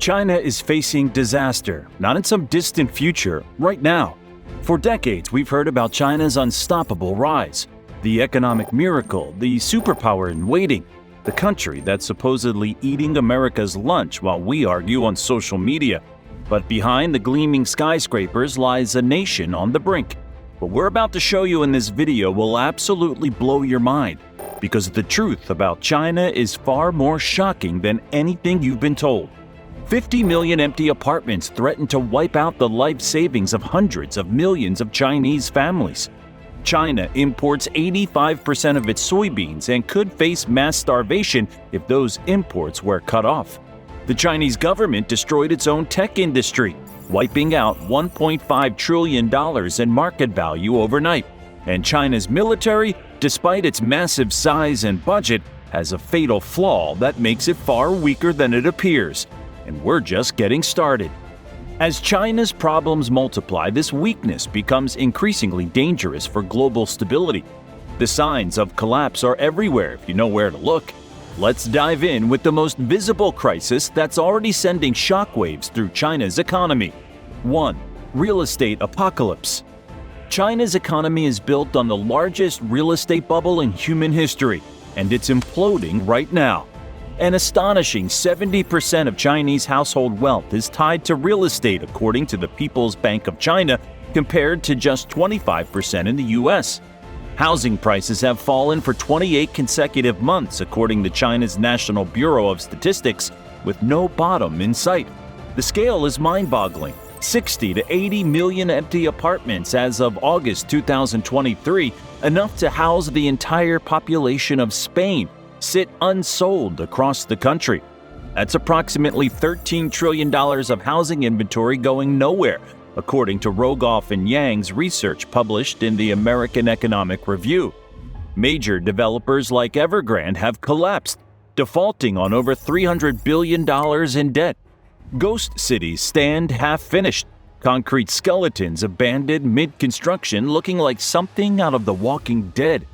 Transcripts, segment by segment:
China is facing disaster, not in some distant future, right now. For decades, we've heard about China's unstoppable rise, the economic miracle, the superpower in waiting, the country that's supposedly eating America's lunch while we argue on social media. But behind the gleaming skyscrapers lies a nation on the brink. What we're about to show you in this video will absolutely blow your mind, because the truth about China is far more shocking than anything you've been told. 50 million empty apartments threaten to wipe out the life savings of hundreds of millions of Chinese families. China imports 85% of its soybeans and could face mass starvation if those imports were cut off. The Chinese government destroyed its own tech industry, wiping out $1.5 trillion in market value overnight. And China's military, despite its massive size and budget, has a fatal flaw that makes it far weaker than it appears. And we're just getting started. As China's problems multiply, this weakness becomes increasingly dangerous for global stability. The signs of collapse are everywhere if you know where to look. Let's dive in with the most visible crisis that's already sending shockwaves through China's economy. 1. Real estate apocalypse. China's economy is built on the largest real estate bubble in human history, and it's imploding right now. An astonishing 70% of Chinese household wealth is tied to real estate, according to the People's Bank of China, compared to just 25% in the U.S. Housing prices have fallen for 28 consecutive months, according to China's National Bureau of Statistics, with no bottom in sight. The scale is mind-boggling. 60 to 80 million empty apartments as of August 2023, enough to house the entire population of Spain, sit unsold across the country. That's approximately $13 trillion of housing inventory going nowhere, according to Rogoff and Yang's research published in the American Economic Review. Major developers like Evergrande have collapsed, defaulting on over $300 billion in debt. Ghost cities stand half-finished, concrete skeletons abandoned mid-construction looking like something out of The Walking Dead.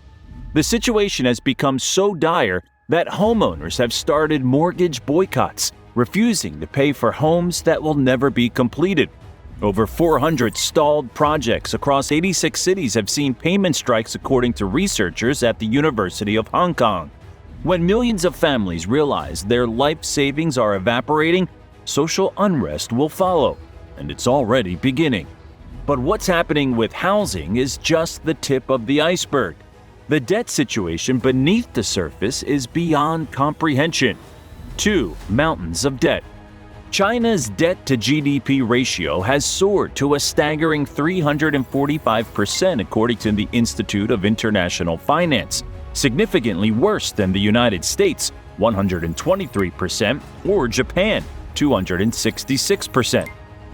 The situation has become so dire that homeowners have started mortgage boycotts, refusing to pay for homes that will never be completed. Over 400 stalled projects across 86 cities have seen payment strikes, according to researchers at the University of Hong Kong. When millions of families realize their life savings are evaporating, social unrest will follow, and it's already beginning. But what's happening with housing is just the tip of the iceberg. The debt situation beneath the surface is beyond comprehension. 2. Mountains of debt. China's debt-to-GDP ratio has soared to a staggering 345%, according to the Institute of International Finance, significantly worse than the United States, 123%, or Japan, 266%.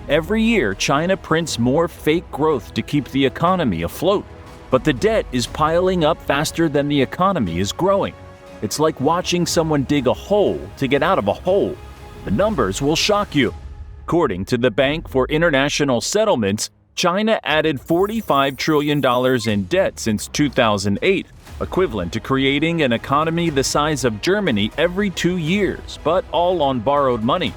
Every year, China prints more fake growth to keep the economy afloat. But the debt is piling up faster than the economy is growing. It's like watching someone dig a hole to get out of a hole. The numbers will shock you. According to the Bank for International Settlements, China added $45 trillion in debt since 2008, equivalent to creating an economy the size of Germany every 2 years, but all on borrowed money.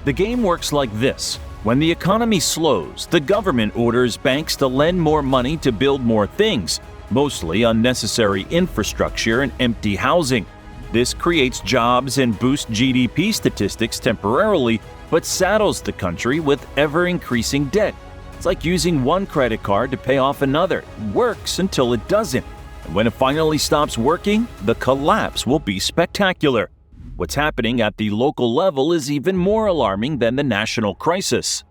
The game works like this. When the economy slows, the government orders banks to lend more money to build more things, mostly unnecessary infrastructure and empty housing. This creates jobs and boosts GDP statistics temporarily, but saddles the country with ever-increasing debt. It's like using one credit card to pay off another. It works until it doesn't. And when it finally stops working, the collapse will be spectacular. What's happening at the local level is even more alarming than the national crisis.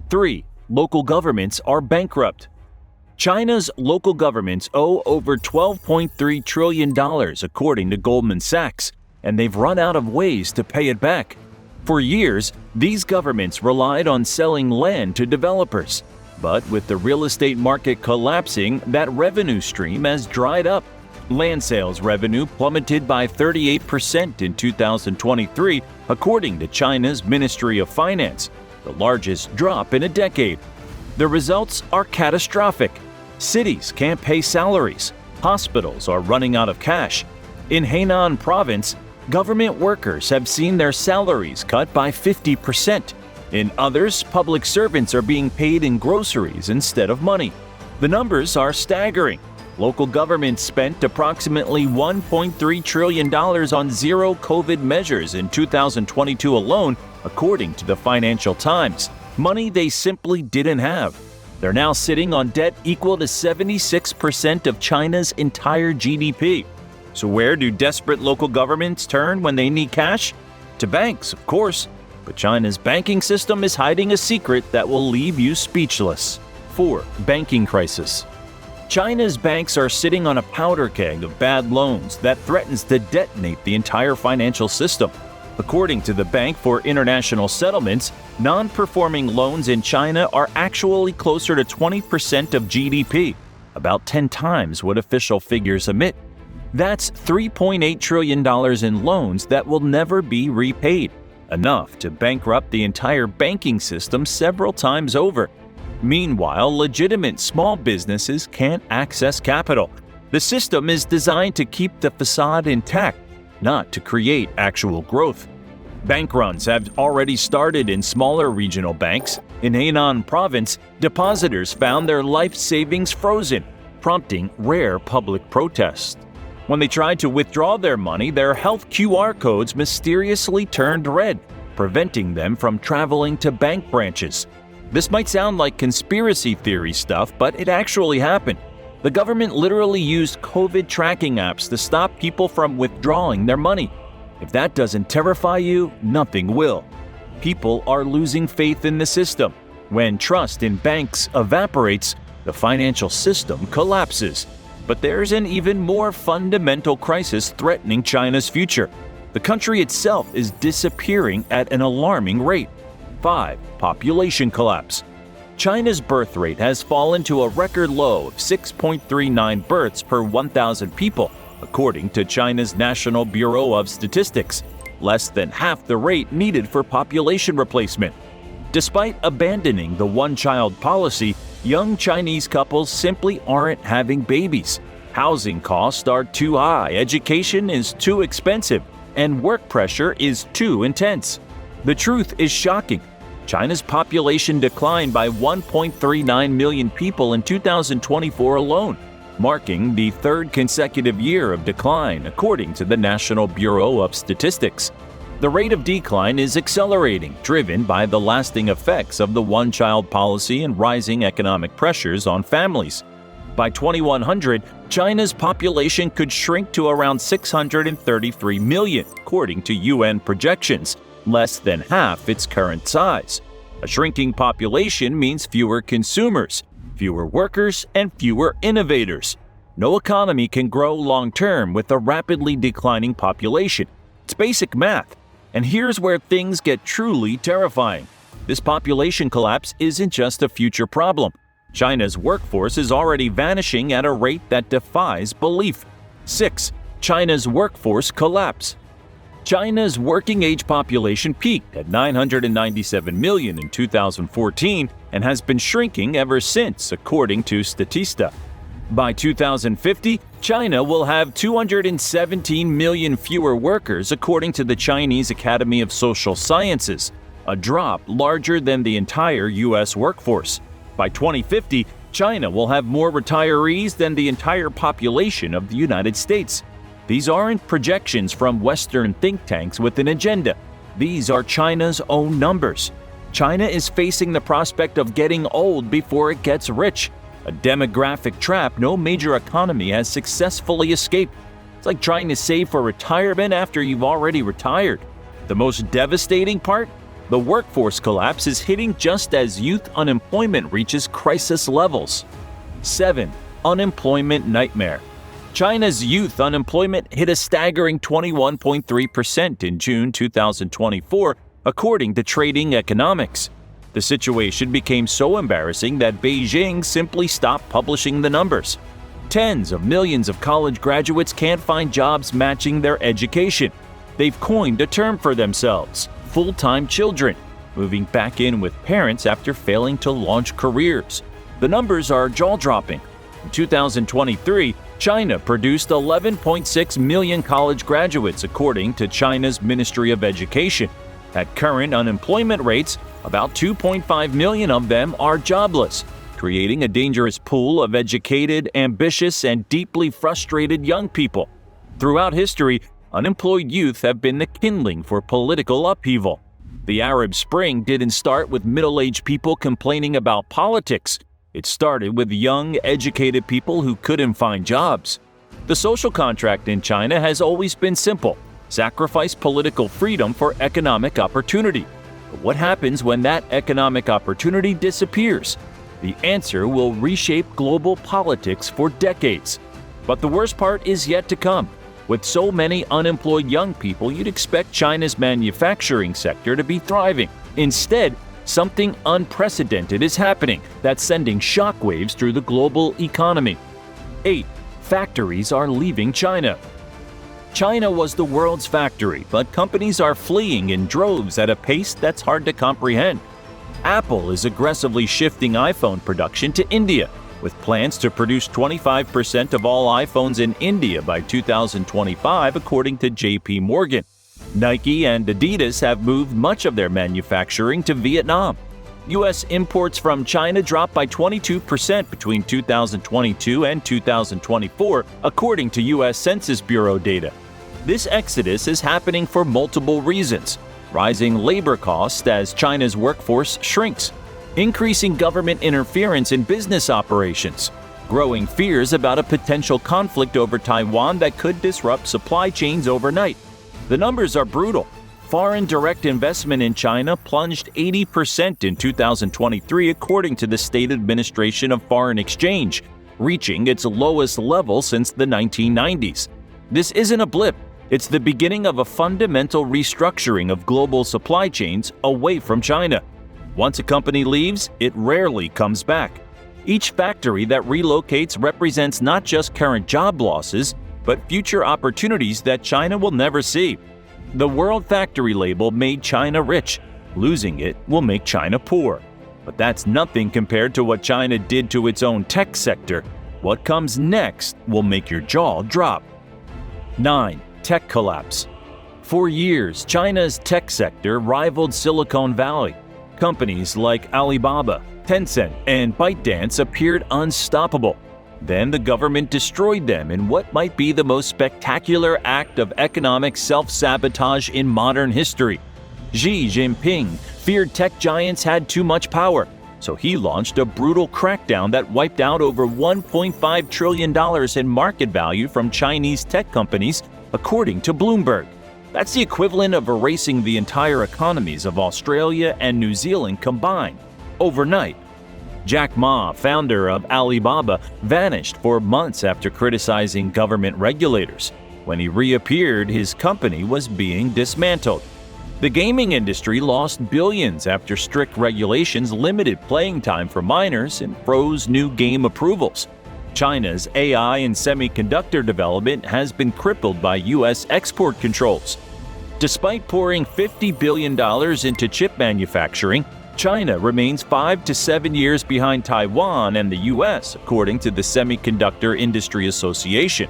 3. Local governments are bankrupt. China's local governments owe over $12.3 trillion, according to Goldman Sachs, and they've run out of ways to pay it back. For years, these governments relied on selling land to developers. But with the real estate market collapsing, that revenue stream has dried up. Land sales revenue plummeted by 38% in 2023, according to China's Ministry of Finance, the largest drop in a decade. The results are catastrophic. Cities can't pay salaries. Hospitals are running out of cash. In Hainan province, Government workers have seen their salaries cut by 50%. In others, public servants are being paid in groceries instead of money. The numbers are staggering. Local governments spent approximately $1.3 trillion on zero COVID measures in 2022 alone, according to the Financial Times. Money they simply didn't have. They're now sitting on debt equal to 76% of China's entire GDP. So where do desperate local governments turn when they need cash? To banks, of course. But China's banking system is hiding a secret that will leave you speechless. 4. Banking crisis. China's banks are sitting on a powder keg of bad loans that threatens to detonate the entire financial system. According to the Bank for International Settlements, non-performing loans in China are actually closer to 20% of GDP, about 10 times what official figures admit. That's $3.8 trillion in loans that will never be repaid, enough to bankrupt the entire banking system several times over. Meanwhile, legitimate small businesses can't access capital. The system is designed to keep the facade intact, not to create actual growth. Bank runs have already started in smaller regional banks. In Henan province, depositors found their life savings frozen, prompting rare public protests. When they tried to withdraw their money, their health QR codes mysteriously turned red, preventing them from traveling to bank branches. This might sound like conspiracy theory stuff, but it actually happened. The government literally used COVID tracking apps to stop people from withdrawing their money. If that doesn't terrify you, nothing will. People are losing faith in the system. When trust in banks evaporates, the financial system collapses. But there's an even more fundamental crisis threatening China's future. The country itself is disappearing at an alarming rate. 5. Population collapse. China's birth rate has fallen to a record low of 6.39 births per 1,000 people, according to China's National Bureau of Statistics, less than half the rate needed for population replacement. Despite abandoning the one-child policy, young Chinese couples simply aren't having babies. Housing costs are too high, education is too expensive, and work pressure is too intense. The truth is shocking. China's population declined by 1.39 million people in 2024 alone, marking the third consecutive year of decline, according to the National Bureau of Statistics. The rate of decline is accelerating, driven by the lasting effects of the one-child policy and rising economic pressures on families. By 2100, China's population could shrink to around 633 million, according to UN projections, less than half its current size. A shrinking population means fewer consumers, fewer workers, and fewer innovators. No economy can grow long-term with a rapidly declining population. It's basic math. And here's where things get truly terrifying. This population collapse isn't just a future problem. China's workforce is already vanishing at a rate that defies belief. 6. China's workforce collapse. China's working-age population peaked at 997 million in 2014 and has been shrinking ever since, according to Statista. By 2050, China will have 217 million fewer workers, according to the Chinese Academy of Social Sciences, a drop larger than the entire U.S. workforce. By 2050, China will have more retirees than the entire population of the United States. These aren't projections from Western think tanks with an agenda. These are China's own numbers. China is facing the prospect of getting old before it gets rich, a demographic trap no major economy has successfully escaped. It's like trying to save for retirement after you've already retired. The most devastating part? The workforce collapse is hitting just as youth unemployment reaches crisis levels. 7. Unemployment nightmare. China's youth unemployment hit a staggering 21.3% in June 2024, according to Trading Economics. The situation became so embarrassing that Beijing simply stopped publishing the numbers. Tens of millions of college graduates can't find jobs matching their education. They've coined a term for themselves, full-time children, moving back in with parents after failing to launch careers. The numbers are jaw-dropping. In 2023, China produced 11.6 million college graduates, according to China's Ministry of Education. At current unemployment rates, about 2.5 million of them are jobless, creating a dangerous pool of educated, ambitious, and deeply frustrated young people. Throughout history, unemployed youth have been the kindling for political upheaval. The Arab Spring didn't start with middle-aged people complaining about politics. It started with young, educated people who couldn't find jobs. The social contract in China has always been simple: sacrifice political freedom for economic opportunity. But what happens when that economic opportunity disappears? The answer will reshape global politics for decades. But the worst part is yet to come. With so many unemployed young people, you'd expect China's manufacturing sector to be thriving. Instead, something unprecedented is happening that's sending shockwaves through the global economy. 8. Factories are leaving China. China was the world's factory, but companies are fleeing in droves at a pace that's hard to comprehend. Apple is aggressively shifting iPhone production to India, with plans to produce 25% of all iPhones in India by 2025, according to JP Morgan. Nike and Adidas have moved much of their manufacturing to Vietnam. U.S. imports from China dropped by 22% between 2022 and 2024, according to U.S. Census Bureau data. This exodus is happening for multiple reasons: rising labor costs as China's workforce shrinks, increasing government interference in business operations, growing fears about a potential conflict over Taiwan that could disrupt supply chains overnight. The numbers are brutal. Foreign direct investment in China plunged 80% in 2023, according to the State Administration of Foreign Exchange, reaching its lowest level since the 1990s. This isn't a blip. It's the beginning of a fundamental restructuring of global supply chains away from China. Once a company leaves, it rarely comes back. Each factory that relocates represents not just current job losses, but future opportunities that China will never see. The World Factory label made China rich. Losing it will make China poor. But that's nothing compared to what China did to its own tech sector. What comes next will make your jaw drop. 9. Tech collapse. For years, China's tech sector rivaled Silicon Valley. Companies like Alibaba, Tencent, and ByteDance appeared unstoppable. Then the government destroyed them in what might be the most spectacular act of economic self-sabotage in modern history. Xi Jinping feared tech giants had too much power, so he launched a brutal crackdown that wiped out over $1.5 trillion in market value from Chinese tech companies, according to Bloomberg. That's the equivalent of erasing the entire economies of Australia and New Zealand combined, overnight. Jack Ma, founder of Alibaba, vanished for months after criticizing government regulators. When he reappeared, his company was being dismantled. The gaming industry lost billions after strict regulations limited playing time for minors and froze new game approvals. China's AI and semiconductor development has been crippled by U.S. export controls. Despite pouring $50 billion into chip manufacturing, China remains 5 to 7 years behind Taiwan and the U.S., according to the Semiconductor Industry Association.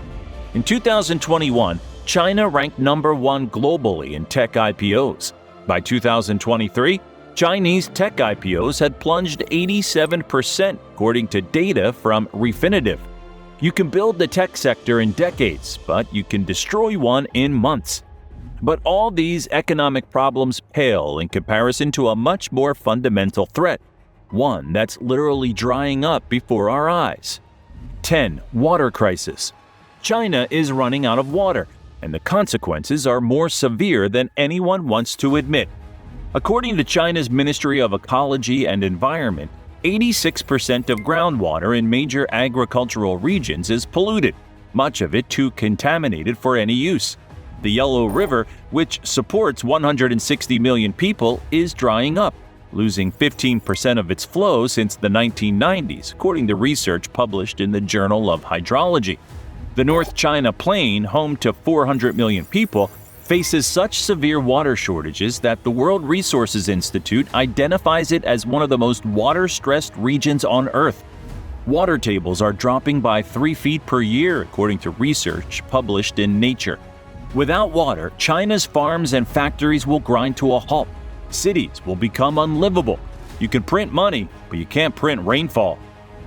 In 2021, China ranked number 1 globally in tech IPOs. By 2023, Chinese tech IPOs had plunged 87%, according to data from Refinitiv. You can build the tech sector in decades, but you can destroy one in months. But all these economic problems pale in comparison to a much more fundamental threat, one that's literally drying up before our eyes. 10. Water crisis. China is running out of water, and the consequences are more severe than anyone wants to admit. According to China's Ministry of Ecology and Environment, 86% of groundwater in major agricultural regions is polluted, much of it too contaminated for any use. The Yellow River, which supports 160 million people, is drying up, losing 15% of its flow since the 1990s, according to research published in the Journal of Hydrology. The North China Plain, home to 400 million people, faces such severe water shortages that the World Resources Institute identifies it as one of the most water-stressed regions on Earth. Water tables are dropping by 3 feet per year, according to research published in Nature. Without water, China's farms and factories will grind to a halt. Cities will become unlivable. You can print money, but you can't print rainfall.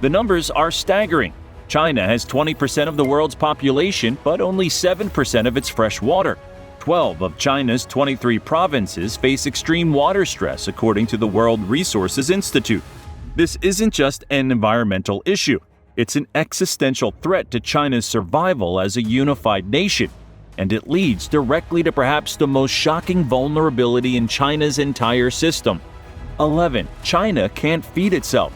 The numbers are staggering. China has 20% of the world's population, but only 7% of its fresh water. 12 of China's 23 provinces face extreme water stress, according to the World Resources Institute. This isn't just an environmental issue. It's an existential threat to China's survival as a unified nation, and it leads directly to perhaps the most shocking vulnerability in China's entire system. 11. China can't feed itself.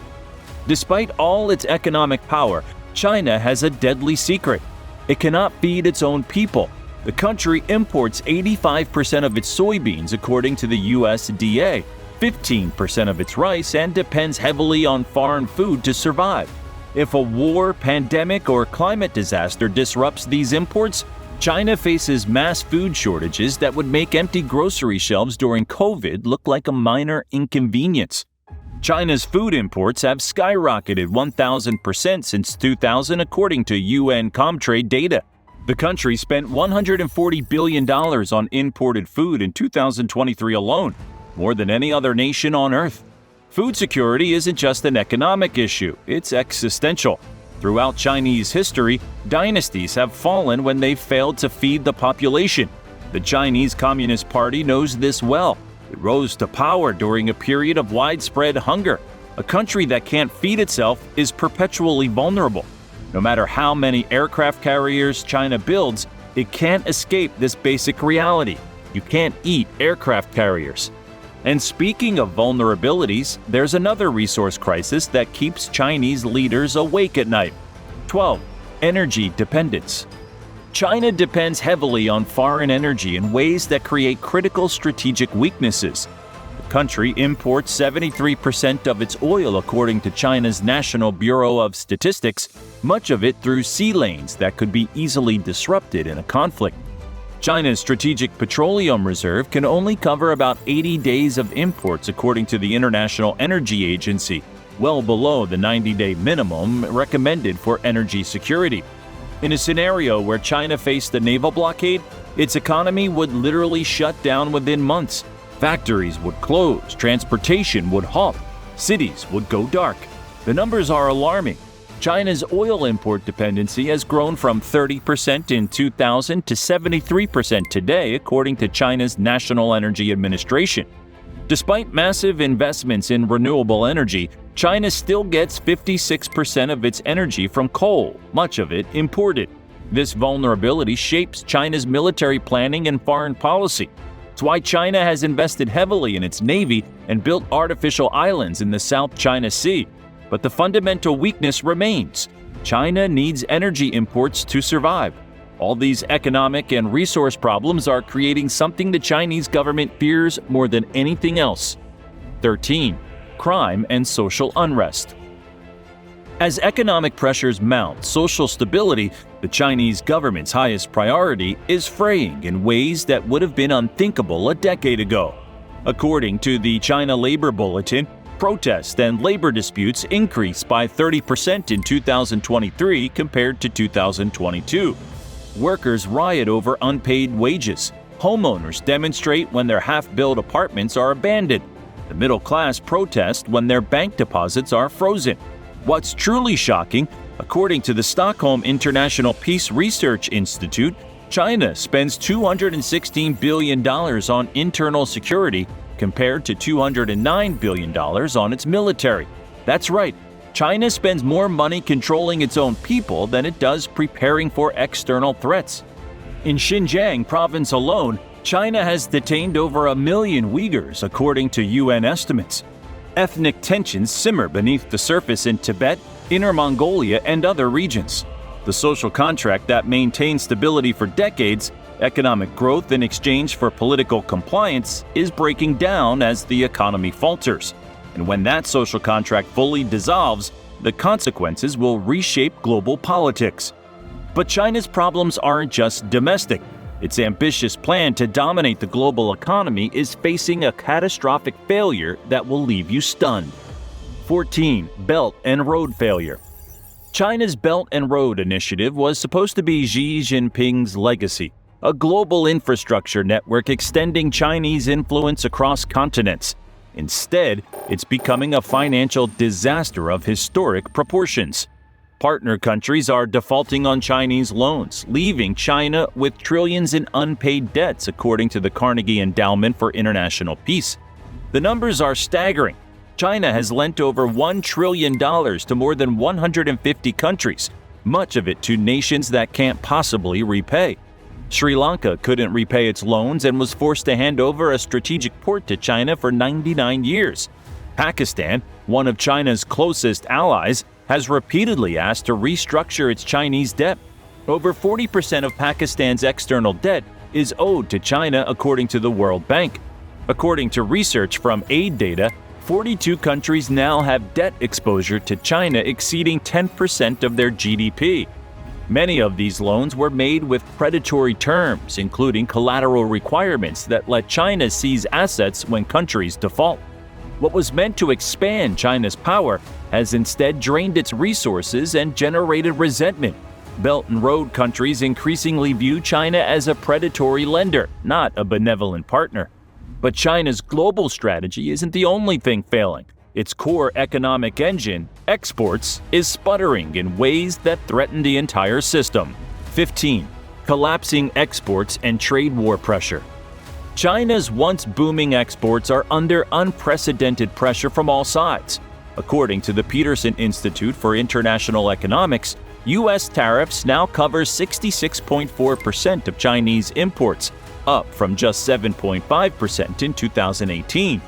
Despite all its economic power, China has a deadly secret. It cannot feed its own people. The country imports 85% of its soybeans, according to the USDA, 15% of its rice, and depends heavily on foreign food to survive. If a war, pandemic, or climate disaster disrupts these imports, China faces mass food shortages that would make empty grocery shelves during COVID look like a minor inconvenience. China's food imports have skyrocketed 1,000% since 2000, according to UN Comtrade data. The country spent $140 billion on imported food in 2023 alone, more than any other nation on Earth. Food security isn't just an economic issue, it's existential. Throughout Chinese history, dynasties have fallen when they've failed to feed the population. The Chinese Communist Party knows this well. It rose to power during a period of widespread hunger. A country that can't feed itself is perpetually vulnerable. No matter how many aircraft carriers China builds, it can't escape this basic reality. You can't eat aircraft carriers. And speaking of vulnerabilities, there's another resource crisis that keeps Chinese leaders awake at night. 12. Energy dependence. China depends heavily on foreign energy in ways that create critical strategic weaknesses. The country imports 73% of its oil, according to China's National Bureau of Statistics, much of it through sea lanes that could be easily disrupted in a conflict. China's Strategic Petroleum Reserve can only cover about 80 days of imports, according to the International Energy Agency, well below the 90-day minimum recommended for energy security. In a scenario where China faced a naval blockade, its economy would literally shut down within months. Factories would close, transportation would halt, cities would go dark. The numbers are alarming. China's oil import dependency has grown from 30% in 2000 to 73% today, according to China's National Energy Administration. Despite massive investments in renewable energy, China still gets 56% of its energy from coal, much of it imported. This vulnerability shapes China's military planning and foreign policy. It's why China has invested heavily in its navy and built artificial islands in the South China Sea. But the fundamental weakness remains. China needs energy imports to survive. All these economic and resource problems are creating something the Chinese government fears more than anything else. 13. Crime and social unrest. As economic pressures mount social stability, the Chinese government's highest priority is fraying in ways that would have been unthinkable a decade ago. According to the China Labor Bulletin, protests and labor disputes increased by 30% in 2023 compared to 2022. Workers riot over unpaid wages. Homeowners demonstrate when their half-built apartments are abandoned. The middle class protest when their bank deposits are frozen. What's truly shocking, according to the Stockholm International Peace Research Institute, China spends $216 billion on internal security compared to $209 billion on its military. That's right, China spends more money controlling its own people than it does preparing for external threats. In Xinjiang province alone, China has detained over 1 million Uyghurs, according to UN estimates. Ethnic tensions simmer beneath the surface in Tibet, Inner Mongolia, and other regions. The social contract that maintained stability for decades, economic growth in exchange for political compliance, is breaking down as the economy falters. And when that social contract fully dissolves, the consequences will reshape global politics. But China's problems aren't just domestic. Its ambitious plan to dominate the global economy is facing a catastrophic failure that will leave you stunned. 14. Belt and road failure. China's Belt and Road Initiative was supposed to be Xi Jinping's legacy, a global infrastructure network extending Chinese influence across continents. Instead, it's becoming a financial disaster of historic proportions. Partner countries are defaulting on Chinese loans, leaving China with trillions in unpaid debts, according to the Carnegie Endowment for International Peace. The numbers are staggering. China has lent over $1 trillion to more than 150 countries, much of it to nations that can't possibly repay. Sri Lanka couldn't repay its loans and was forced to hand over a strategic port to China for 99 years. Pakistan, one of China's closest allies, has repeatedly asked to restructure its Chinese debt. Over 40% of Pakistan's external debt is owed to China, according to the World Bank. According to research from Aid Data, 42 countries now have debt exposure to China exceeding 10% of their GDP. Many of these loans were made with predatory terms, including collateral requirements that let China seize assets when countries default. What was meant to expand China's power has instead drained its resources and generated resentment. Belt and Road countries increasingly view China as a predatory lender, not a benevolent partner. But China's global strategy isn't the only thing failing. Its core economic engine, exports, is sputtering in ways that threaten the entire system. 15. Collapsing exports and trade war pressure. China's once booming exports are under unprecedented pressure from all sides. According to the Peterson Institute for International Economics, U.S. tariffs now cover 66.4% of Chinese imports, up from just 7.5% in 2018.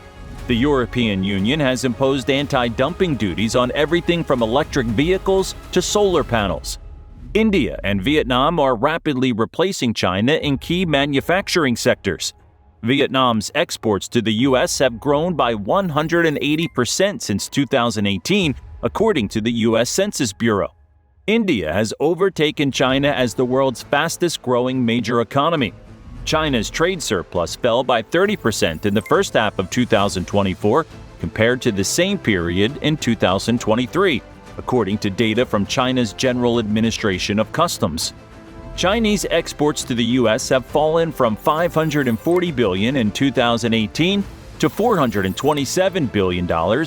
The European Union has imposed anti-dumping duties on everything from electric vehicles to solar panels. India and Vietnam are rapidly replacing China in key manufacturing sectors. Vietnam's exports to the U.S. have grown by 180% since 2018, according to the U.S. Census Bureau. India has overtaken China as the world's fastest-growing major economy. China's trade surplus fell by 30% in the first half of 2024 compared to the same period in 2023, according to data from China's General Administration of Customs. Chinese exports to the U.S. have fallen from $540 billion in 2018 to $427 billion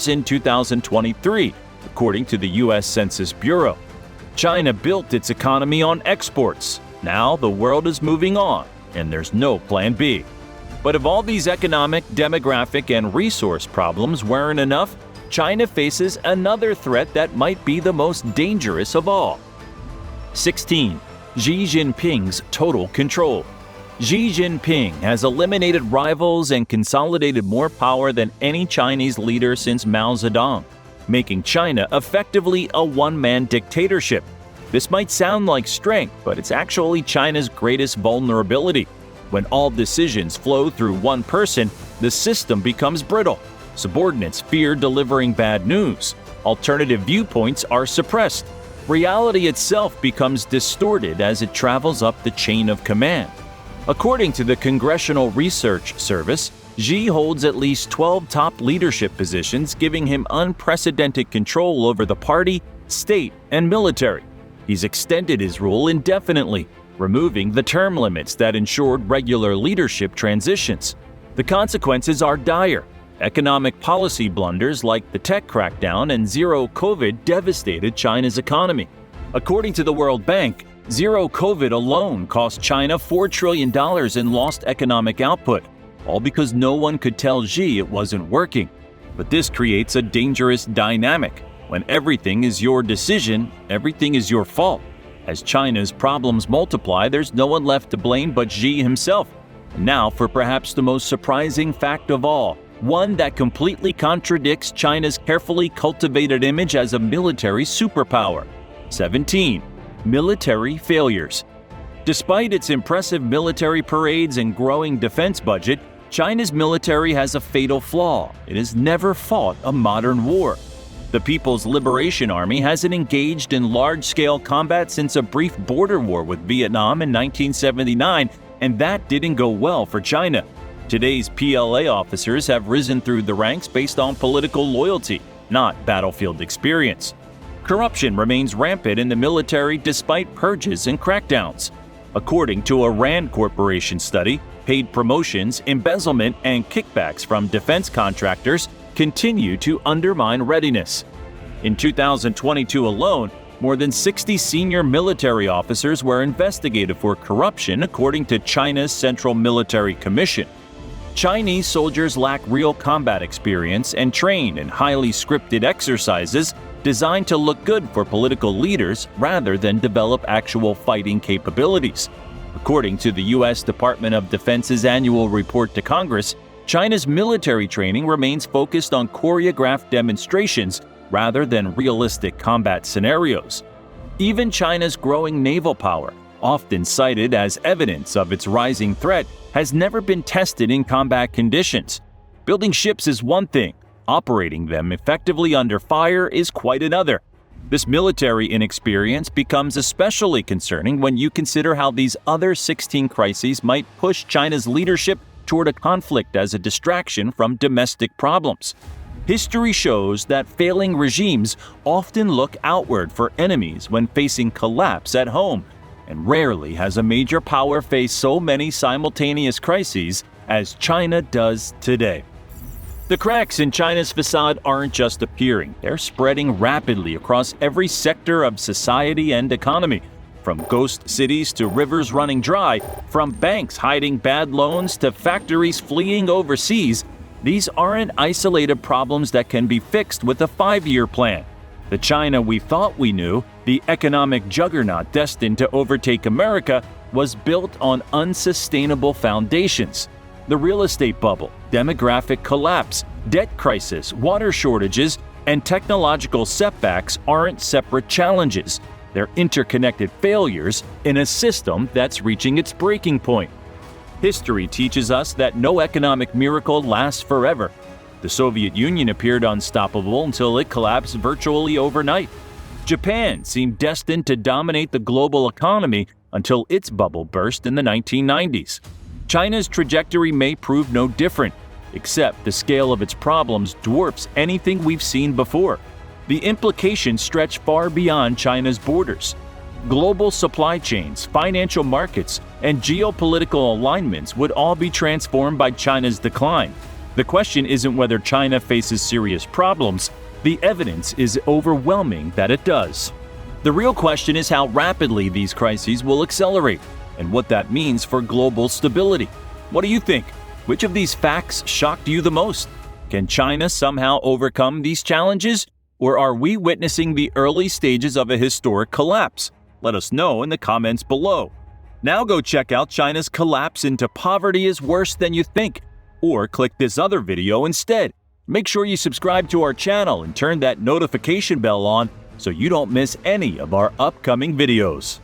in 2023, according to the U.S. Census Bureau. China built its economy on exports. Now the world is moving on, and there's no plan B. But if all these economic, demographic, and resource problems weren't enough, China faces another threat that might be the most dangerous of all. 16. Xi Jinping's total control. Xi Jinping has eliminated rivals and consolidated more power than any Chinese leader since Mao Zedong, making China effectively a one-man dictatorship. This might sound like strength, but it's actually China's greatest vulnerability. When all decisions flow through one person, the system becomes brittle. Subordinates fear delivering bad news. Alternative viewpoints are suppressed. Reality itself becomes distorted as it travels up the chain of command. According to the Congressional Research Service, Xi holds at least 12 top leadership positions, giving him unprecedented control over the party, state, and military. He's extended his rule indefinitely, removing the term limits that ensured regular leadership transitions. The consequences are dire. Economic policy blunders like the tech crackdown and zero COVID devastated China's economy. According to the World Bank, zero COVID alone cost China $4 trillion in lost economic output, all because no one could tell Xi it wasn't working. But this creates a dangerous dynamic. When everything is your decision, everything is your fault. As China's problems multiply, there's no one left to blame but Xi himself. And now for perhaps the most surprising fact of all, one that completely contradicts China's carefully cultivated image as a military superpower. 17. Military failures. Despite its impressive military parades and growing defense budget, China's military has a fatal flaw. It has never fought a modern war. The People's Liberation Army hasn't engaged in large-scale combat since a brief border war with Vietnam in 1979, and that didn't go well for China. Today's PLA officers have risen through the ranks based on political loyalty, not battlefield experience. Corruption remains rampant in the military despite purges and crackdowns. According to a RAND Corporation study, paid promotions, embezzlement, and kickbacks from defense contractors continue to undermine readiness. In 2022 alone, more than 60 senior military officers were investigated for corruption, according to China's Central Military Commission. Chinese soldiers lack real combat experience and train in highly scripted exercises designed to look good for political leaders rather than develop actual fighting capabilities. According to the U.S. Department of Defense's annual report to Congress, China's military training remains focused on choreographed demonstrations rather than realistic combat scenarios. Even China's growing naval power, often cited as evidence of its rising threat, has never been tested in combat conditions. Building ships is one thing, operating them effectively under fire is quite another. This military inexperience becomes especially concerning when you consider how these other 16 crises might push China's leadership toward a conflict as a distraction from domestic problems. History shows that failing regimes often look outward for enemies when facing collapse at home, and rarely has a major power faced so many simultaneous crises as China does today. The cracks in China's facade aren't just appearing, they're spreading rapidly across every sector of society and economy. From ghost cities to rivers running dry, from banks hiding bad loans to factories fleeing overseas, these aren't isolated problems that can be fixed with a 5-year plan. The China we thought we knew, the economic juggernaut destined to overtake America, was built on unsustainable foundations. The real estate bubble, demographic collapse, debt crisis, water shortages, and technological setbacks aren't separate challenges. They're interconnected failures in a system that's reaching its breaking point. History teaches us that no economic miracle lasts forever. The Soviet Union appeared unstoppable until it collapsed virtually overnight. Japan seemed destined to dominate the global economy until its bubble burst in the 1990s. China's trajectory may prove no different, except the scale of its problems dwarfs anything we've seen before. The implications stretch far beyond China's borders. Global supply chains, financial markets, and geopolitical alignments would all be transformed by China's decline. The question isn't whether China faces serious problems, the evidence is overwhelming that it does. The real question is how rapidly these crises will accelerate, and what that means for global stability. What do you think? Which of these facts shocked you the most? Can China somehow overcome these challenges? Or are we witnessing the early stages of a historic collapse? Let us know in the comments below. Now go check out China's collapse into poverty is worse than you think, or click this other video instead. Make sure you subscribe to our channel and turn that notification bell on so you don't miss any of our upcoming videos.